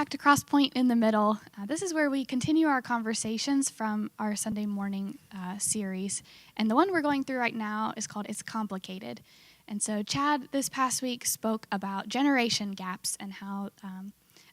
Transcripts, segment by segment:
back to CrossPoint In The Middle. This is where we continue our conversations from our Sunday morning series. And the one we're going through right now is called It's Complicated. And so Chad this past week spoke about generation gaps and how,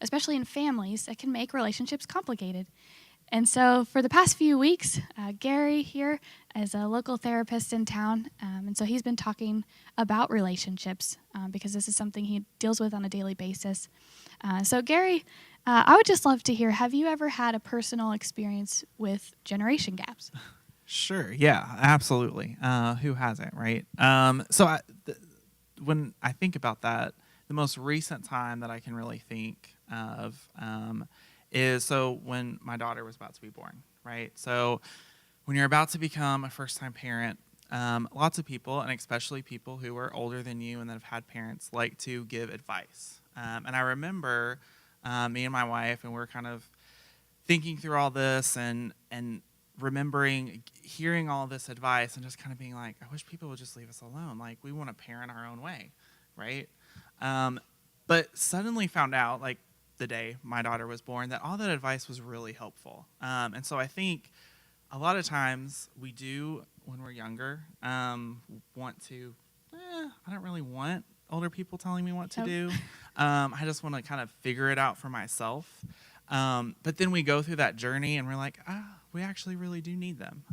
especially in families, it can make relationships complicated. And so for the past few weeks, Gary here is a local therapist in town, and so he's been talking about relationships because this is something he deals with on a daily basis. So Gary, I would just love to hear, have you ever had a personal experience with generation gaps? Sure, yeah, absolutely. Who hasn't, right? When I think about that, the most recent time that I can really think of is when my daughter was about to be born, right? So when you're about to become a first-time parent, lots of people, and especially people who are older than you and that have had parents, like to give advice. And I remember me and my wife, and we're kind of thinking through all this and remembering hearing all this advice and just kind of being like, I wish people would just leave us alone. Like, we want to parent our own way, right? But suddenly found out, like, the day my daughter was born, that all that advice was really helpful. And so I think a lot of times we do, when we're younger, want to, I don't really want older people telling me what to do. I just want to kind of figure it out for myself. But then we go through that journey and we're like, we actually really do need them.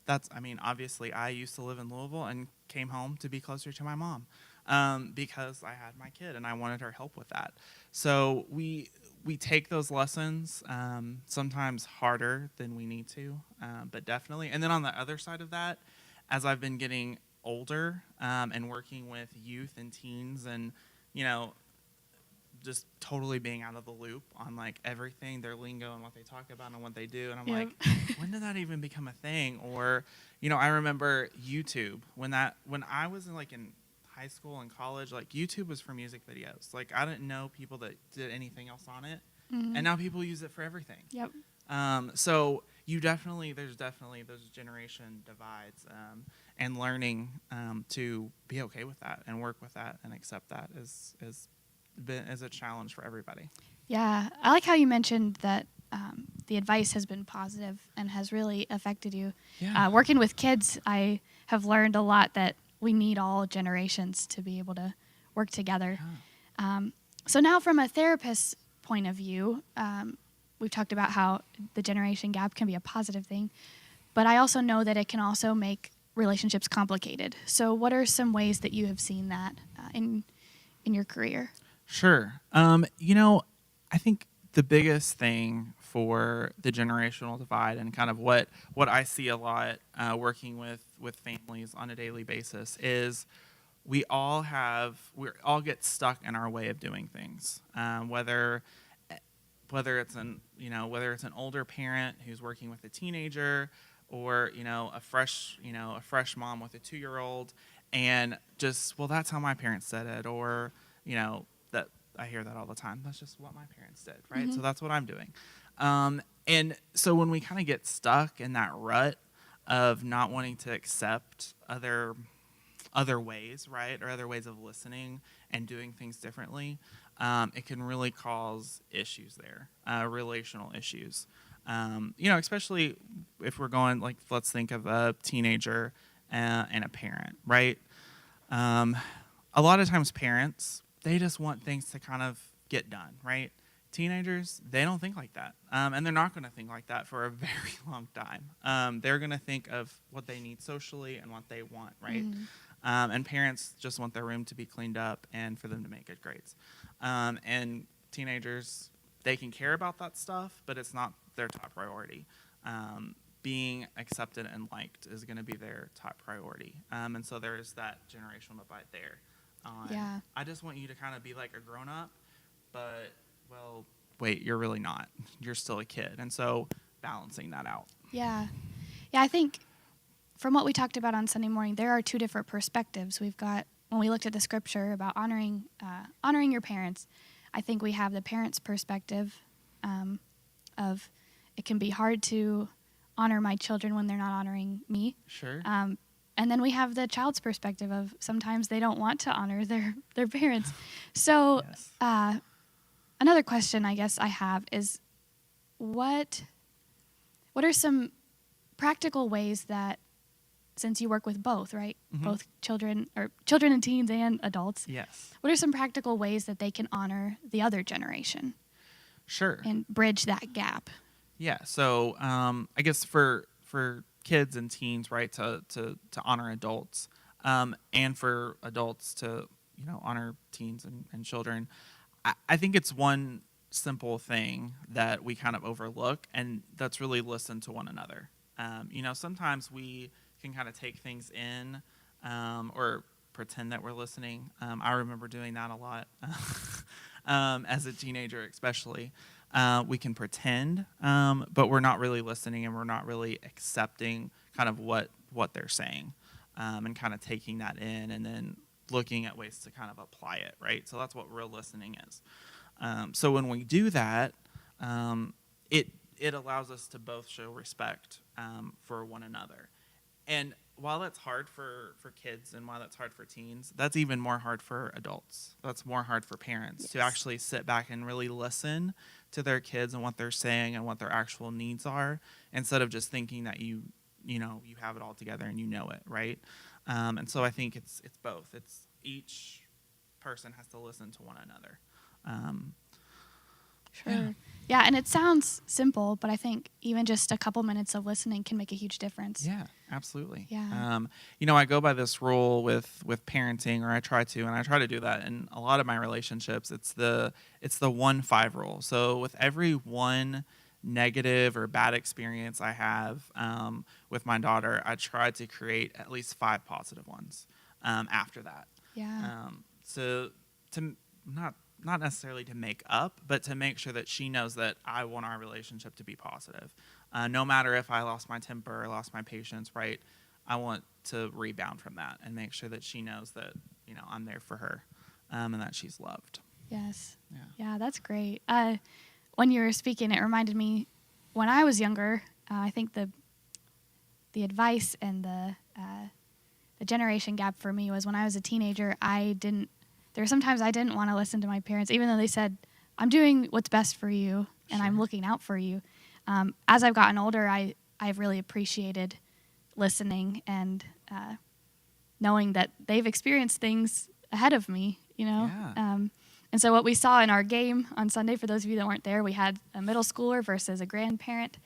Obviously I used to live in Louisville and came home to be closer to my mom. Because I had my kid and I wanted her help with that. So we take those lessons, sometimes harder than we need to, but definitely. And then on the other side of that, as I've been getting older and working with youth and teens and, just totally being out of the loop on like everything, their lingo and what they talk about and what they do. And I'm like, when did that even become a thing? Or, I remember YouTube when I was in high school and college, like YouTube was for music videos. Like I didn't know people that did anything else on it. Mm-hmm. And now people use it for everything. Yep. So there's definitely those generation divides, and learning to be okay with that and work with that and accept that is a challenge for everybody. Yeah, I like how you mentioned that the advice has been positive and has really affected you. Yeah. Working with kids, I have learned a lot that we need all generations to be able to work together. Yeah. So now from a therapist's point of view, we've talked about how the generation gap can be a positive thing, but I also know that it can also make relationships complicated. So what are some ways that you have seen that in your career? Sure. I think the biggest thing for the generational divide and kind of what I see a lot working with families on a daily basis is we all get stuck in our way of doing things. Whether it's an older parent who's working with a teenager or, a fresh mom with a 2-year-old and just, well, that's how my parents said it, or, that I hear that all the time. That's just what my parents did, right? Mm-hmm. So that's what I'm doing. And so when we kind of get stuck in that rut of not wanting to accept other ways, right, or other ways of listening and doing things differently, it can really cause issues there, relational issues. Especially if we're going, like, let's think of a teenager and a parent, right? A lot of times parents, they just want things to kind of get done, right? Teenagers, they don't think like that. And they're not going to think like that for a very long time. They're going to think of what they need socially and what they want, right? Mm-hmm. And parents just want their room to be cleaned up and for them to make good grades. And teenagers, they can care about that stuff, but it's not their top priority. Being accepted and liked is going to be their top priority. And so there's that generational divide there. Yeah. I just want you to kind of be like a grown-up, but, well, wait, you're really not. You're still a kid. And so balancing that out. Yeah. Yeah, I think from what we talked about on Sunday morning, there are two different perspectives. We've got, when we looked at the scripture about honoring your parents, I think we have the parents' perspective of it can be hard to honor my children when they're not honoring me. Sure. And then we have the child's perspective of sometimes they don't want to honor their parents. So yes. another question I guess I have is what are some practical ways that, since you work with both, right? Mhm. Both children and teens and adults. Yes. What are some practical ways that they can honor the other generation Sure. and bridge that gap? Yeah. So I guess for kids and teens, right, to honor adults, and for adults to honor teens and children, I think it's one simple thing that we kind of overlook, and that's really listen to one another. Sometimes we can kind of take things in, or pretend that we're listening. I remember doing that a lot as a teenager, especially. We can pretend, but we're not really listening, and we're not really accepting kind of what they're saying, and kind of taking that in, and then looking at ways to kind of apply it, right? So that's what real listening is. So when we do that, it allows us to both show respect for one another. And while that's hard for kids and while that's hard for teens, that's even more hard for adults. That's more hard for parents to actually sit back and really listen to their kids and what they're saying and what their actual needs are, instead of just thinking that you have it all together and you know it, right? And so I think it's both. It's each person has to listen to one another. Sure. Yeah, and it sounds simple, but I think even just a couple minutes of listening can make a huge difference. Yeah, absolutely. Yeah. I go by this rule with parenting, or I try to do that in a lot of my relationships. It's the 1-5 rule. So with every one negative or bad experience I have with my daughter, I try to create at least 5 positive ones after that. Yeah. So to not necessarily to make up, but to make sure that she knows that I want our relationship to be positive. No matter if I lost my temper or lost my patience, right? I want to rebound from that and make sure that she knows that, I'm there for her, and that she's loved. Yes. Yeah. Yeah, that's great. When you were speaking, it reminded me when I was younger, I think the advice and the generation gap for me was when I was a teenager, there were sometimes I didn't want to listen to my parents, even though they said, I'm doing what's best for you and I'm looking out for you. As I've gotten older, I've really appreciated listening and knowing that they've experienced things ahead of me, Yeah. And so what we saw in our game on Sunday, for those of you that weren't there, we had a middle schooler versus a grandparent.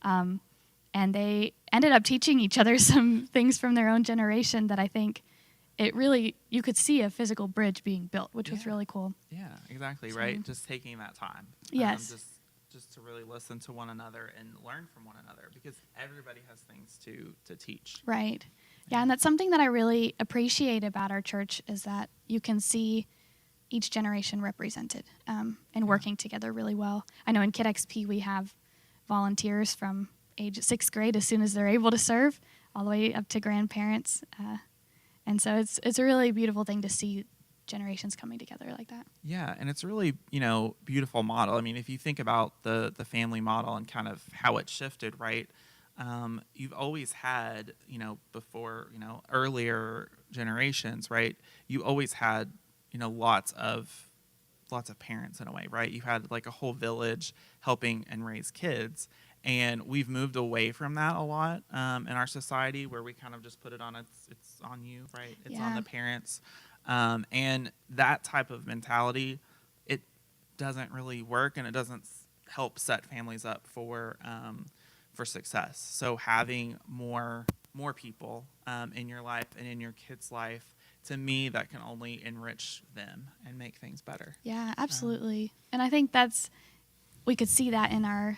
And they ended up teaching each other some things from their own generation that I think you could see a physical bridge being built, which was really cool. Yeah, exactly, So, right? Just taking that time. Yes. Just to really listen to one another and learn from one another, because everybody has things to teach. Right. Yeah, and that's something that I really appreciate about our church is that you can see each generation represented and working together really well. I know in Kid XP we have volunteers from age 6th grade as soon as they're able to serve, all the way up to grandparents. And so it's a really beautiful thing to see generations coming together like that. Yeah, and it's a really, beautiful model. I mean, if you think about the family model and kind of how it shifted, right? You've always had, before, earlier generations, right? You always had, lots of parents in a way, right? You had like a whole village helping and raise kids. And we've moved away from that a lot in our society, where we kind of just put it on, it's on you, right? It's on the parents. And that type of mentality, it doesn't really work, and it doesn't help set families up for success. So having more people in your life and in your kids' life, to me, that can only enrich them and make things better. Yeah, absolutely. And I think we could see that in our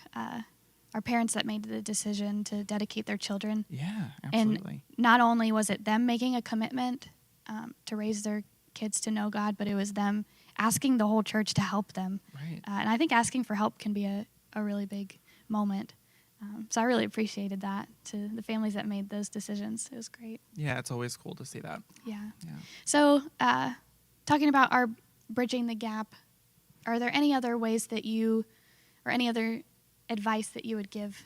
parents that made the decision to dedicate their children. Yeah, absolutely. And not only was it them making a commitment to raise their kids to know God, but it was them asking the whole church to help them. Right. And I think asking for help can be a really big moment. So I really appreciated that to the families that made those decisions. It was great. Yeah, it's always cool to see that. Yeah. Yeah. So talking about our bridging the gap, are there any other ways that or any other advice that you would give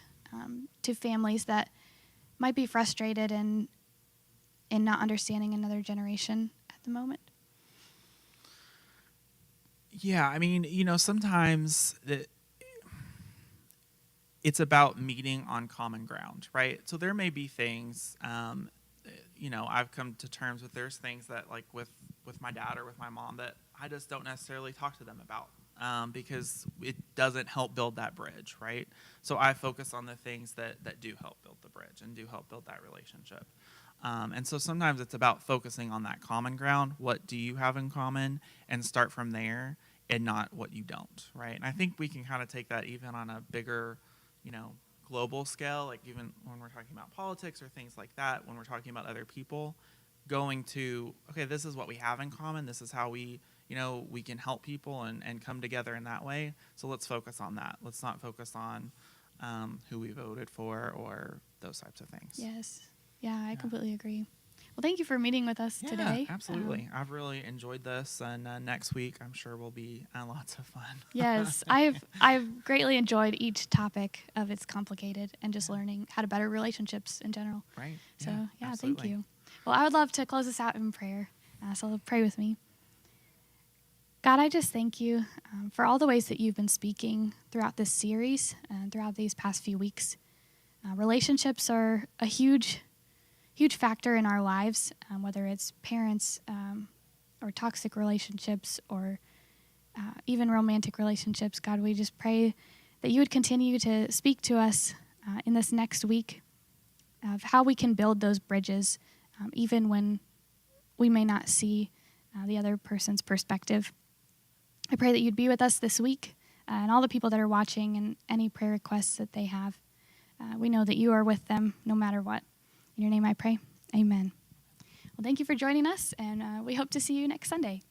to families that might be frustrated in not understanding another generation at the moment? Yeah, I mean, sometimes it's about meeting on common ground, right? So there may be things, I've come to terms with. There's things that, like with my dad or with my mom, that I just don't necessarily talk to them about, because it doesn't help build that bridge, right? So I focus on the things that do help build the bridge and do help build that relationship. And so sometimes it's about focusing on that common ground. What do you have in common? And start from there, and not what you don't, right? And I think we can kind of take that even on a bigger, you know, global scale, like even when we're talking about politics or things like that, when we're talking about other people, going to, okay, this is what we have in common. This is how we can help people and come together in that way. So let's focus on that. Let's not focus on who we voted for or those types of things. Yes. Yeah, I completely agree. Well, thank you for meeting with us today. Absolutely. I've really enjoyed this, and next week I'm sure will be lots of fun. Yes, I've greatly enjoyed each topic of It's Complicated and just learning how to better relationships in general. Right. So, thank absolutely. you. Well, I would love to close this out in prayer. So pray with me. God, I just thank you for all the ways that you've been speaking throughout this series and throughout these past few weeks. Relationships are a huge factor in our lives, whether it's parents or toxic relationships or even romantic relationships. God, we just pray that you would continue to speak to us in this next week of how we can build those bridges, even when we may not see the other person's perspective. I pray that you'd be with us this week and all the people that are watching, and any prayer requests that they have. We know that you are with them no matter what. In your name I pray. Amen. Well, thank you for joining us, and we hope to see you next Sunday.